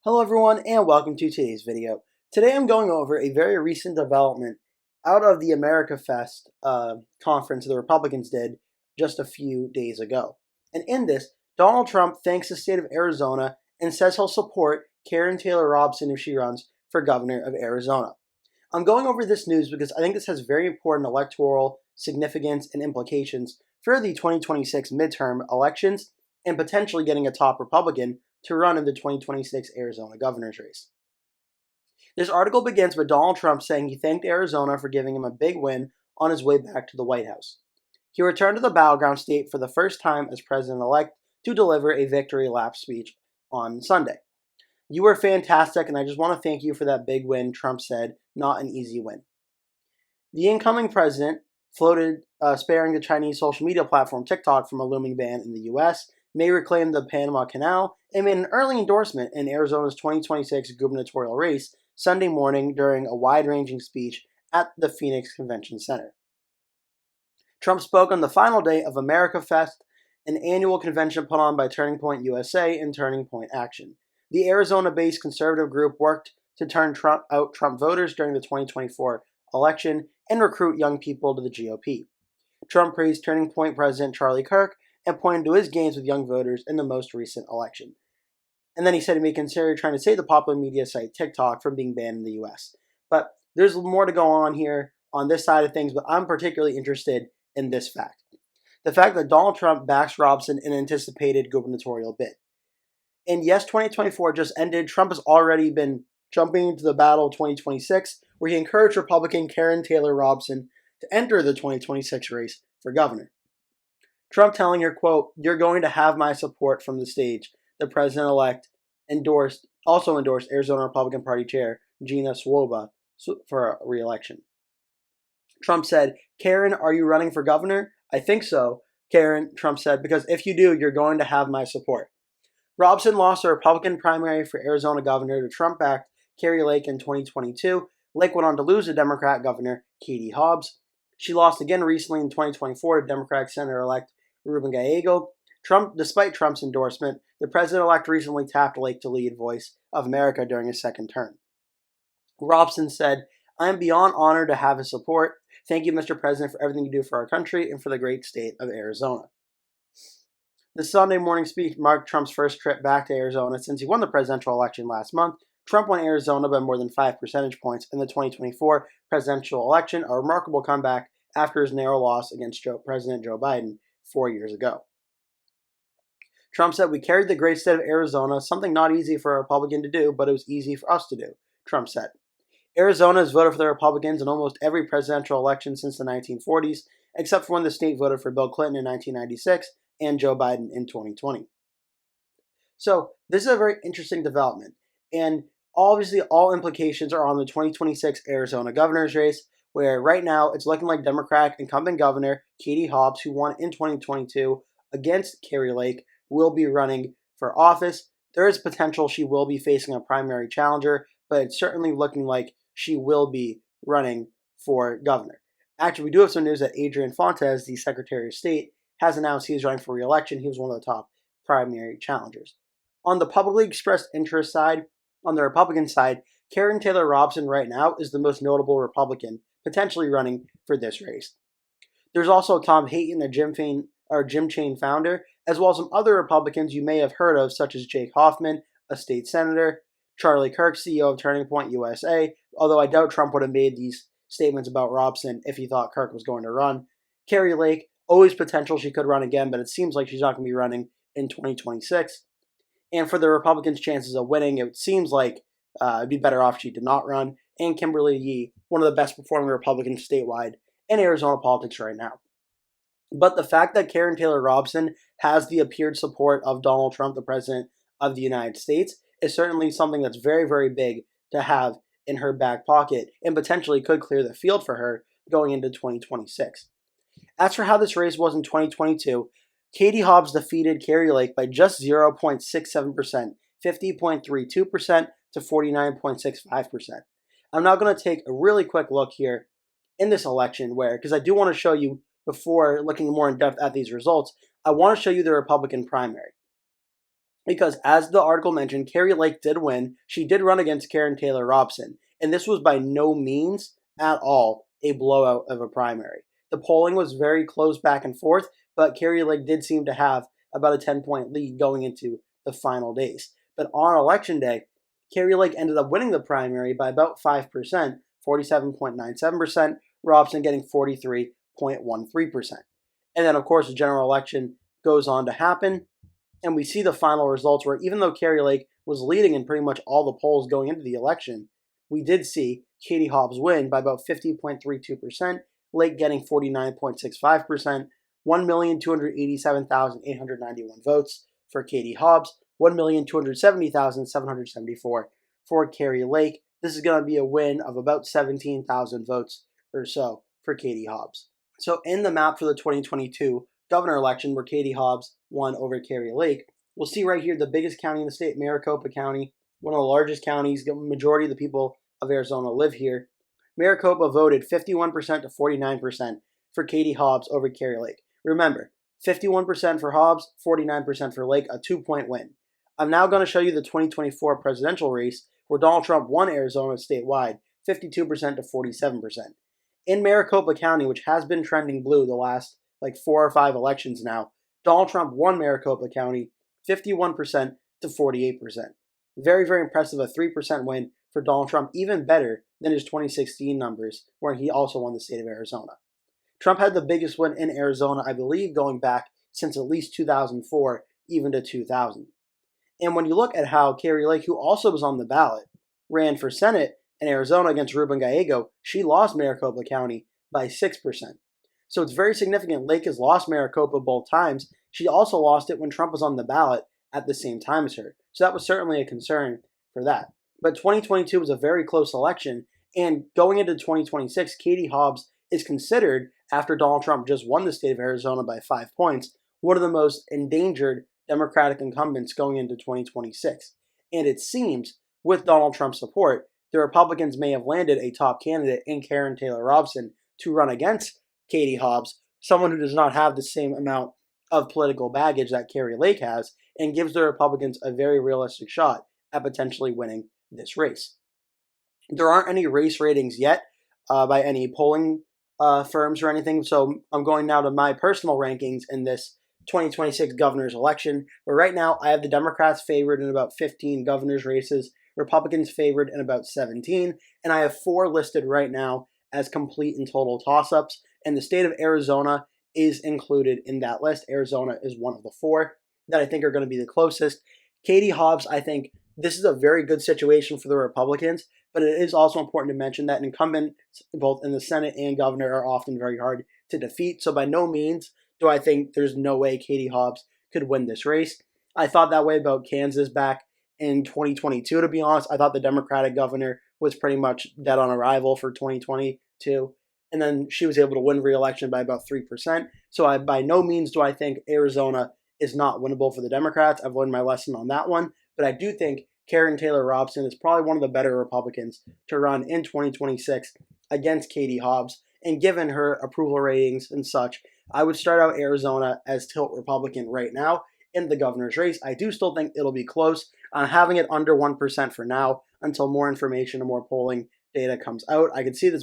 Hello everyone and welcome to today's video. Today I'm going over a very recent development out of the AmericaFest conference the Republicans did just a few days ago. And in this, Donald Trump thanks the state of Arizona and says he'll support Karrin Taylor Robson if she runs for governor of Arizona. I'm going over this news because I think this has very important electoral significance and implications for the 2026 midterm elections and potentially getting a top Republican to run in the 2026 Arizona governor's race. This article begins with Donald Trump saying he thanked Arizona for giving him a big win on his way back to the White House. He returned to the battleground state for the first time as president-elect to deliver a victory lap speech on Sunday. "You were fantastic, and I just want to thank you for that big win," Trump said, "not an easy win." The incoming president floated sparing the Chinese social media platform TikTok from a looming ban in the U.S., may reclaim the Panama Canal, and made an early endorsement in Arizona's 2026 gubernatorial race Sunday morning during a wide-ranging speech at the Phoenix Convention Center. Trump spoke on the final day of AmericaFest, an annual convention put on by Turning Point USA and Turning Point Action. The Arizona-based conservative group worked to turn out Trump voters during the 2024 election and recruit young people to the GOP. Trump praised Turning Point President Charlie Kirk and pointed to his gains with young voters in the most recent election. And then he said he may consider trying to save the popular media site TikTok from being banned in the US. But there's more to go on here on this side of things, but I'm particularly interested in this fact. The fact that Donald Trump backs Robson in an anticipated gubernatorial bid. And yes, 2024 just ended. Trump has already been jumping into the battle of 2026, where he encouraged Republican Karrin Taylor Robson to enter the 2026 race for governor. Trump telling her, quote, "You're going to have my support" from the stage. The president-elect also endorsed Arizona Republican Party Chair Gina Swoba for re-election. Trump said, "Karrin, are you running for governor?" "I think so, Karrin," Trump said, "because if you do, you're going to have my support." Robson lost a Republican primary for Arizona governor to Trump-backed Kari Lake in 2022. Lake went on to lose to Democrat Governor Katie Hobbs. She lost again recently in 2024 to Democratic Senator-elect Ruben Gallego. Despite Trump's endorsement, the president-elect recently tapped Lake to lead Voice of America during his second term. Robson said, "I am beyond honored to have his support. Thank you, Mr. President, for everything you do for our country and for the great state of Arizona." The Sunday morning speech marked Trump's first trip back to Arizona since he won the presidential election last month. Trump won Arizona by more than 5 percentage points in the 2024 presidential election, a remarkable comeback after his narrow loss against President Joe Biden 4 years ago. Trump said, "We carried the great state of Arizona, something not easy for a Republican to do, but it was easy for us to do," Trump said. Arizona has voted for the Republicans in almost every presidential election since the 1940s, except for when the state voted for Bill Clinton in 1996 and Joe Biden in 2020. So this is a very interesting development, and obviously all implications are on the 2026 Arizona governor's race, where right now it's looking like Democrat incumbent governor Katie Hobbs, who won in 2022 against Kari Lake, will be running for office. There is potential she will be facing a primary challenger, but it's certainly looking like she will be running for governor. Actually, we do have some news that Adrian Fontes, the Secretary of State, has announced he is running for re-election. He was one of the top primary challengers. On the publicly expressed interest side, on the Republican side, Karrin Taylor Robson right now is the most notable Republican potentially running for this race. There's also Tom Hayden, a Jim Chain founder, as well as some other Republicans you may have heard of, such as Jake Hoffman, a state senator, Charlie Kirk, CEO of Turning Point USA, although I doubt Trump would have made these statements about Robson if he thought Kirk was going to run. Kari Lake, always potential she could run again, but it seems like she's not going to be running in 2026. And for the Republicans' chances of winning, it seems like it'd be better off she did not run. And Kimberly Yee, one of the best performing Republicans statewide in Arizona politics right now. But the fact that Karrin Taylor Robson has the appeared support of Donald Trump, the President of the United States, is certainly something that's very, very big to have in her back pocket and potentially could clear the field for her going into 2026. As for how this race was in 2022, Katie Hobbs defeated Kari Lake by just 0.67%, 50.32% to 49.65%. I'm now going to take a really quick look here in this election because I do want to show you, before looking more in depth at these results, I want to show you the Republican primary. because, as the article mentioned, Kari Lake did win. She did run against Karrin Taylor Robson, and this was by no means at all a blowout of a primary. The polling was very close back and forth, but Kari Lake did seem to have about a 10-point lead going into the final days. But on election day, Kari Lake ended up winning the primary by about 5%, 47.97%, Robson getting 43.13%. And then, of course, the general election goes on to happen, and we see the final results where even though Kari Lake was leading in pretty much all the polls going into the election, we did see Katie Hobbs win by about 50.32%, Lake getting 49.65%, 1,287,891 votes for Katie Hobbs, 1,270,774 for Kari Lake. This is going to be a win of about 17,000 votes or so for Katie Hobbs. So in the map for the 2022 governor election where Katie Hobbs won over Kari Lake, we'll see right here the biggest county in the state, Maricopa County, one of the largest counties. The majority of the people of Arizona live here. Maricopa voted 51% to 49% for Katie Hobbs over Kari Lake. Remember, 51% for Hobbs, 49% for Lake, a 2-point win. I'm now going to show you the 2024 presidential race where Donald Trump won Arizona statewide, 52% to 47%. In Maricopa County, which has been trending blue the last 4 or 5 elections now, Donald Trump won Maricopa County 51% to 48%. Very, very impressive, a 3% win for Donald Trump, even better than his 2016 numbers, where he also won the state of Arizona. Trump had the biggest win in Arizona, I believe, going back since at least 2004, even to 2000. And when you look at how Kari Lake, who also was on the ballot, ran for Senate in Arizona against Ruben Gallego, she lost Maricopa County by 6%. So it's very significant. Lake has lost Maricopa both times. She also lost it when Trump was on the ballot at the same time as her. So that was certainly a concern for that. But 2022 was a very close election. And going into 2026, Katie Hobbs is considered, after Donald Trump just won the state of Arizona by 5 points, one of the most endangered Democratic incumbents going into 2026. And it seems, with Donald Trump's support, the Republicans may have landed a top candidate in Karrin Taylor Robson to run against Katie Hobbs, someone who does not have the same amount of political baggage that Kari Lake has, and gives the Republicans a very realistic shot at potentially winning this race. There aren't any race ratings yet by any polling firms or anything, so I'm going now to my personal rankings in this 2026 governor's election, where right now I have the Democrats favored in about 15 governor's races, Republicans favored in about 17, and I have 4 listed right now as complete and total toss-ups, and the state of Arizona is included in that list. Arizona is one of the 4 that I think are going to be the closest. Katie Hobbs, I think this is a very good situation for the Republicans, but it is also important to mention that incumbents, both in the Senate and governor, are often very hard to defeat. So by no means do I think there's no way Katie Hobbs could win this race. I thought that way about Kansas back in 2022, to be honest. I thought the Democratic governor was pretty much dead on arrival for 2022. And then she was able to win re-election by about 3%. So by no means do I think Arizona is not winnable for the Democrats. I've learned my lesson on that one. But I do think Karrin Taylor Robson is probably one of the better Republicans to run in 2026 against Katie Hobbs. And given her approval ratings and such, I would start out Arizona as tilt Republican right now in the governor's race. I do still think it'll be close. Having it under 1% for now until more information and more polling data comes out. I could see this